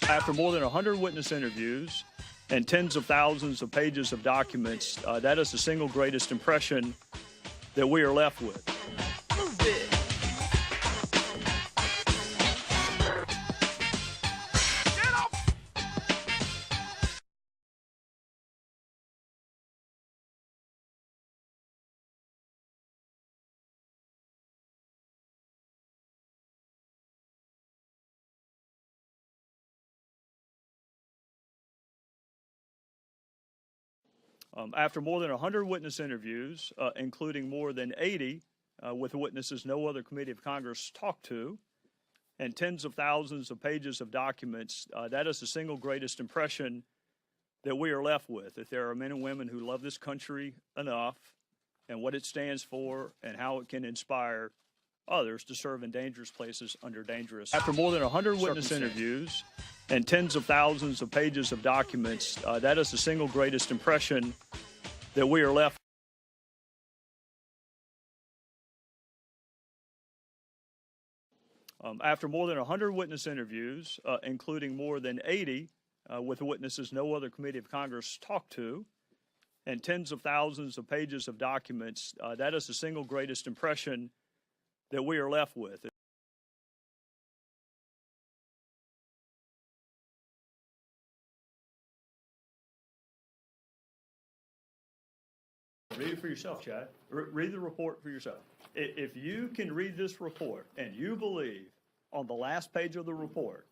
After more than 100 witness interviews and tens of thousands of pages of documents, that is the single greatest impression that we are left with. After more than 100 witness interviews, including more than 80 with witnesses no other committee of Congress talked to, and tens of thousands of pages of documents, that is the single greatest impression that we are left with, that there are men and women who love this country enough and what it stands for and how it can inspire others to serve in dangerous places under dangerous. After more than 100 witness interviews and tens of thousands of pages of documents, that is the single greatest impression that we are left with. After more than 100 witness interviews, including more than 80 with witnesses no other committee of Congress talked to, and tens of thousands of pages of documents, that is the single greatest impression that we are left with. Read it for yourself, Chad. Read the report for yourself. If you can read this report and you believe on the last page of the report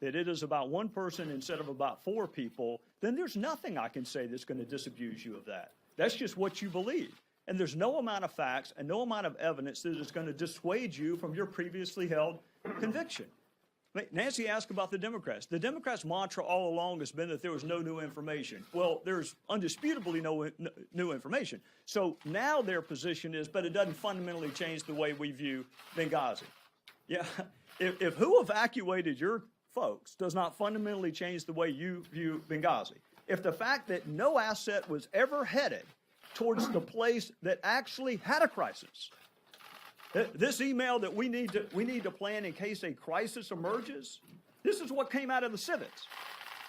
that it is about one person instead of about four people, then there's nothing I can say that's going to disabuse you of that. That's just what you believe. And there's no amount of facts and no amount of evidence that is going to dissuade you from your previously held conviction. Nancy asked about the Democrats. The Democrats' mantra all along has been that there was no new information. Well, there's undisputably no new information. So now their position is, but it doesn't fundamentally change the way we view Benghazi. Yeah, if who evacuated your folks does not fundamentally change the way you view Benghazi, if the fact that no asset was ever headed towards the place that actually had a crisis, this email that we need to plan in case a crisis emerges, this is what came out of the civics.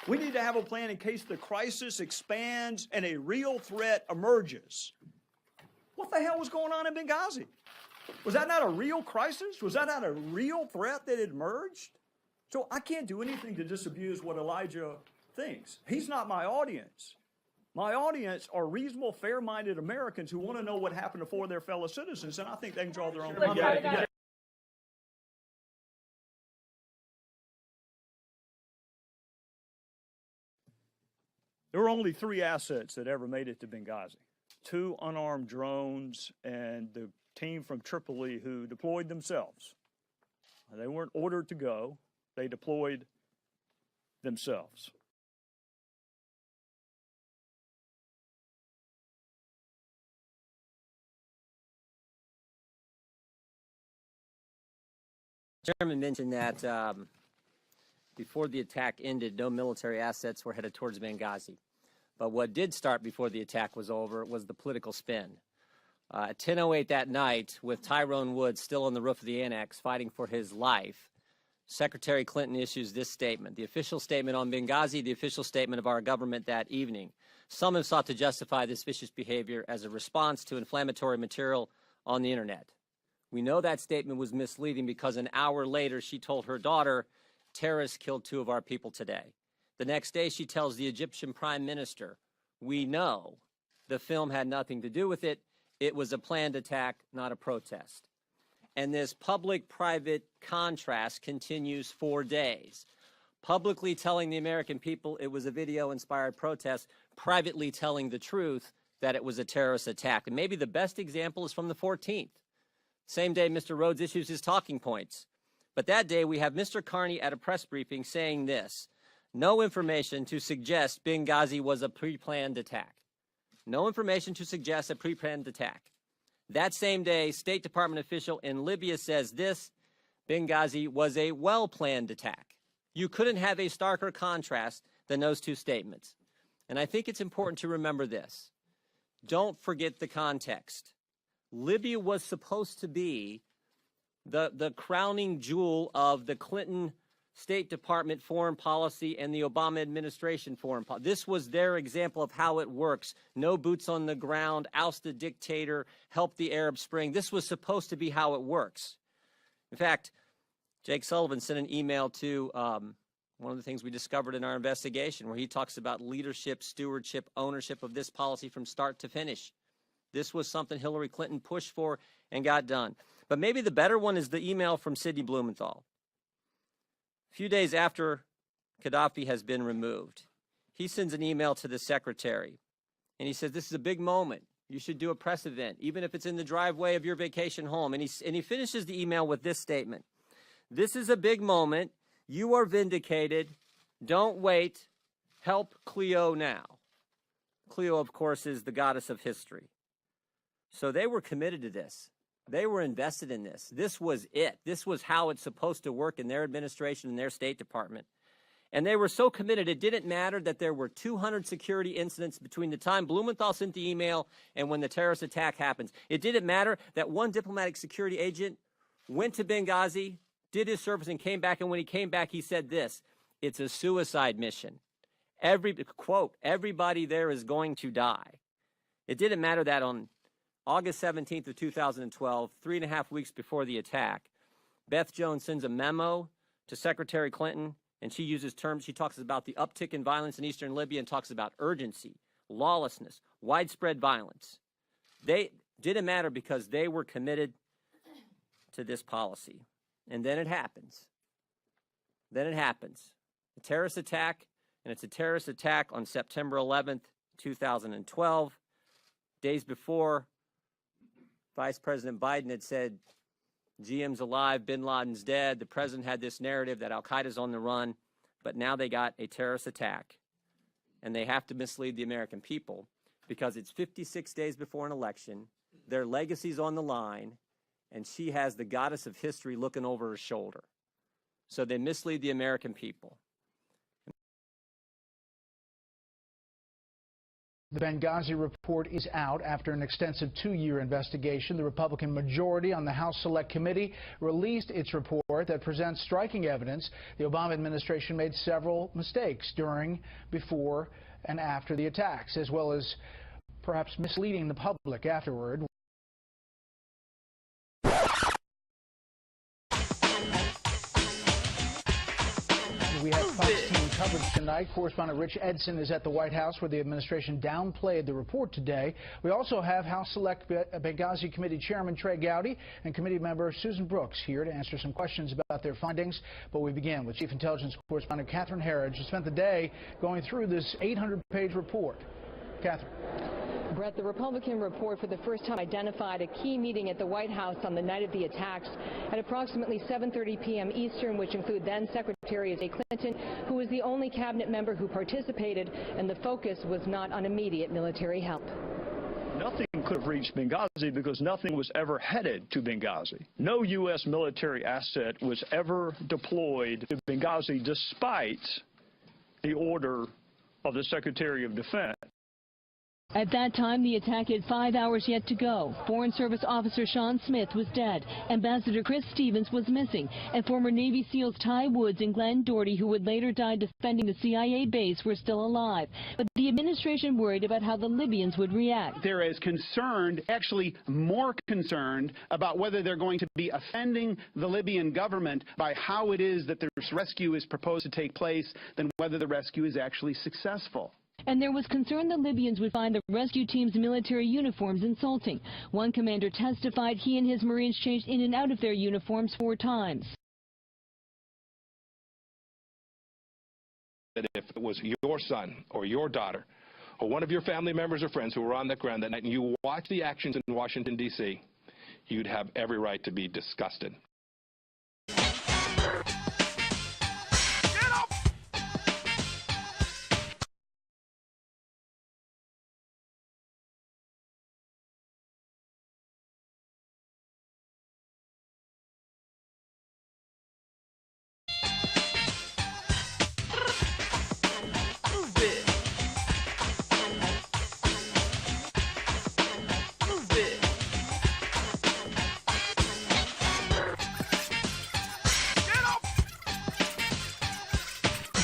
We need to have a plan in case the crisis expands and a real threat emerges. What the hell was going on in Benghazi? Was that not a real crisis? Was that not a real threat that had emerged? So I can't do anything to disabuse what Elijah thinks. He's not my audience. My audience are reasonable, fair-minded Americans who want to know what happened to four of their fellow citizens, and I think they can draw their own conclusions. There were only 3 assets that ever made it to Benghazi: 2 unarmed drones and the team from Tripoli who deployed themselves. They weren't ordered to go. They deployed themselves. The chairman mentioned that before the attack ended, no military assets were headed towards Benghazi. But what did start before the attack was over was the political spin. At 10:08 that night, with Tyrone Woods still on the roof of the annex fighting for his life, Secretary Clinton issues this statement, the official statement on Benghazi, the official statement of our government that evening. Some have sought to justify this vicious behavior as a response to inflammatory material on the internet. We know that statement was misleading because an hour later she told her daughter, terrorists killed 2 of our people today. The next day she tells the Egyptian Prime Minister, we know the film had nothing to do with it. It was a planned attack, not a protest. And this public-private contrast continues for days. Publicly telling the American people it was a video-inspired protest, privately telling the truth that it was a terrorist attack. And maybe the best example is from the 14th. Same day Mr. Rhodes issues his talking points. But that day we have Mr. Carney at a press briefing saying this: no information to suggest Benghazi was a pre-planned attack. No information to suggest a pre-planned attack. That same day, State Department official in Libya says this: Benghazi was a well-planned attack. You couldn't have a starker contrast than those 2 statements. And I think it's important to remember this. Don't forget the context. Libya was supposed to be the crowning jewel of the Clinton State Department foreign policy and the Obama administration foreign policy. This was their example of how it works. No boots on the ground, oust the dictator, help the Arab Spring. This was supposed to be how it works. In fact, Jake Sullivan sent an email to one of the things we discovered in our investigation where he talks about leadership, stewardship, ownership of this policy from start to finish. This was something Hillary Clinton pushed for and got done. But maybe the better one is the email from Sidney Blumenthal. A few days after Gaddafi has been removed, he sends an email to the secretary, and he says, this is a big moment. You should do a press event, even if it's in the driveway of your vacation home. And he finishes the email with this statement. This is a big moment. You are vindicated. Don't wait. Help Cleo now. Cleo, of course, is the goddess of history. So they were committed to this. They were invested in this. This was it. This was how it's supposed to work in their administration and their State Department. And they were so committed, it didn't matter that there were 200 security incidents between the time Blumenthal sent the email and when the terrorist attack happens. It didn't matter that one diplomatic security agent went to Benghazi, did his service, and came back. And when he came back, he said this, it's a suicide mission. Quote, everybody there is going to die. It didn't matter that on August 17th of 2012, 3.5 weeks before the attack, Beth Jones sends a memo to Secretary Clinton, and she uses terms, she talks about the uptick in violence in eastern Libya and talks about urgency, lawlessness, widespread violence. They didn't matter because they were committed to this policy. And then it happens. Then it happens. A terrorist attack, and it's a terrorist attack on September 11th, 2012. Days before, Vice President Biden had said, GM's alive, bin Laden's dead. The president had this narrative that al-Qaeda's on the run, but now they got a terrorist attack. And they have to mislead the American people because it's 56 days before an election, their legacy's on the line, and she has the goddess of history looking over her shoulder. So they mislead the American people. The Benghazi report is out after an extensive 2-year investigation. The Republican majority on the House Select Committee released its report that presents striking evidence the Obama administration made several mistakes during, before, and after the attacks, as well as perhaps misleading the public afterward. We have Fox team coverage tonight. Correspondent Rich Edson is at the White House, where the administration downplayed the report today. We also have House Select Benghazi Committee Chairman Trey Gowdy and committee member Susan Brooks here to answer some questions about their findings. But we begin with Chief Intelligence Correspondent Catherine Herridge, who spent the day going through this 800-page report. Catherine. Brett, the Republican report for the first time identified a key meeting at the White House on the night of the attacks at approximately 7:30 p.m. Eastern, which include then Secretary of State Clinton, who was the only cabinet member who participated, and the focus was not on immediate military help. Nothing could have reached Benghazi because nothing was ever headed to Benghazi. No U.S. military asset was ever deployed to Benghazi despite the order of the Secretary of Defense. At that time, the attack had 5 hours yet to go. Foreign Service Officer Sean Smith was dead. Ambassador Chris Stevens was missing. And former Navy SEALs Ty Woods and Glenn Doherty, who would later die defending the CIA base, were still alive. But the administration worried about how the Libyans would react. They're as concerned, actually more concerned, about whether they're going to be offending the Libyan government by how it is that this rescue is proposed to take place than whether the rescue is actually successful. And there was concern the Libyans would find the rescue team's military uniforms insulting. One commander testified he and his Marines changed in and out of their uniforms 4 times. That if it was your son or your daughter or one of your family members or friends who were on the ground that night and you watched the actions in Washington, D.C., you'd have every right to be disgusted.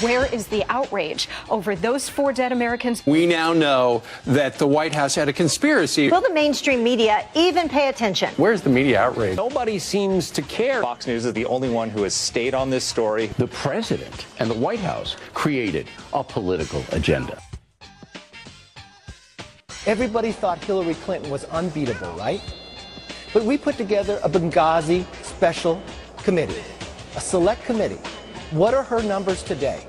Where is the outrage over those 4 dead Americans? We now know that the White House had a conspiracy. Will the mainstream media even pay attention? Where's the media outrage? Nobody seems to care. Fox News is the only one who has stayed on this story. The president and the White House created a political agenda. Everybody thought Hillary Clinton was unbeatable, right? But we put together a Benghazi special committee, a select committee. What are her numbers today?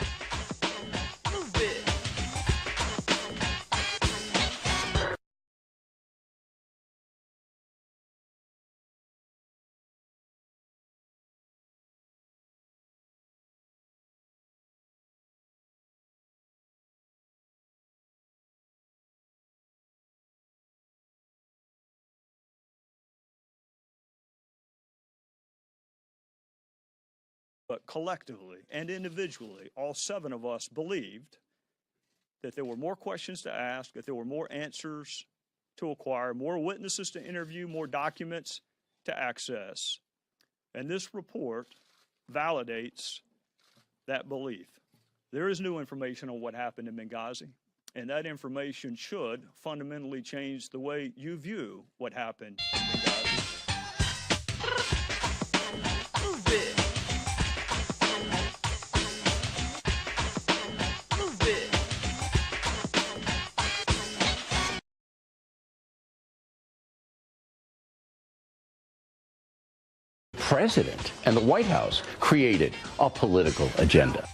But collectively and individually, all 7 of us believed that there were more questions to ask, that there were more answers to acquire, more witnesses to interview, more documents to access. And this report validates that belief. There is new information on what happened in Benghazi, and that information should fundamentally change the way you view what happened in Benghazi. The president and the White House created a political agenda.